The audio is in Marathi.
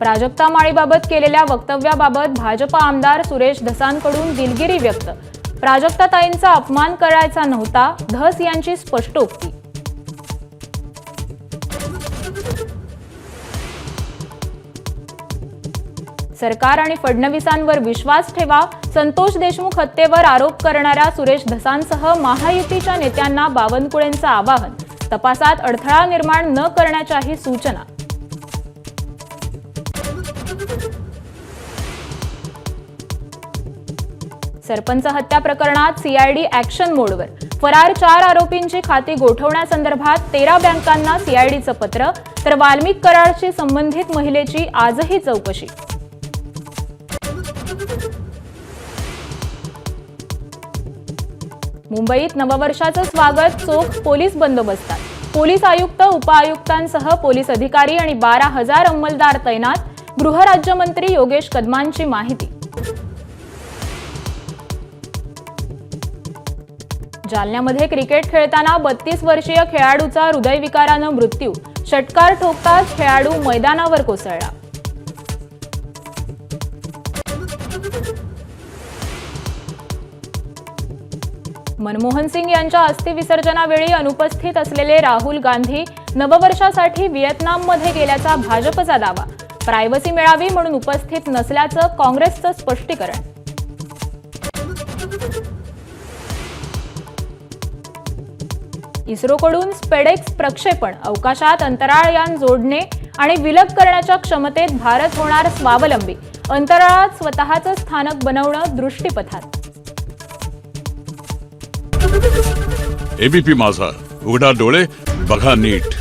प्राजक्ता माळीबाबत केलेल्या वक्तव्याबाबत भाजपा आमदार सुरेश धसांकडून दिलगिरी व्यक्त। प्राजक्ताताईंचा अपमान करायचा नव्हता, धस यांची स्पष्टोक्ती। सरकार आणि फडणवीसांवर विश्वास ठेवा, संतोष देशमुख हत्येवर आरोप करणाऱ्या सुरेश धसांसह महायुतीच्या नेत्यांना बावनकुळेंचं आवाहन। तपासात अडथळा निर्माण न करण्याच्याही सूचना। सरपंच हत्या प्रकरणात सीआयडी ॲक्शन मोडवर। फरार 4 आरोपींची खाती गोठवण्यासंदर्भात 13 बँकांना सीआयडीचं पत्र, तर वाल्मिक कराडशी संबंधित महिलेची आजही चौकशी। मुंबईत नववर्षाचं स्वागत चोख पोलीस बंदोबस्तात। पोलीस आयुक्त, उपआयुक्तांसह पोलीस अधिकारी आणि 12,000 अंमलदार तैनात। गृहराज्यमंत्री योगेश कदमांची माहिती। जालन्यामध्ये क्रिकेट खेळताना 32 वर्षीय खेळाडूचा हृदयविकारानं मृत्यू। षटकार ठोकताच खेळाडू मैदानावर कोसळला। मनमोहन सिंग यांच्या अस्थिविसर्जनावेळी अनुपस्थित असलेले राहुल गांधी नववर्षासाठी व्हिएतनाममध्ये गेल्याचा भाजपचा दावा। प्रायव्हसी मिळावी म्हणून उपस्थित नसल्याचं काँग्रेसचं स्पष्टीकरण। इस्रोकडून स्पेडेक्स प्रक्षेपण, अवकाशात अंतराळयान जोडणे आणि विलग करण्याच्या क्षमतेत भारत होणार स्वावलंबी। अंतराळात स्वतःचं स्थानक बनवणं दृष्टीपथात। एबीपी माझा, उघडा डोळे बघा नीट।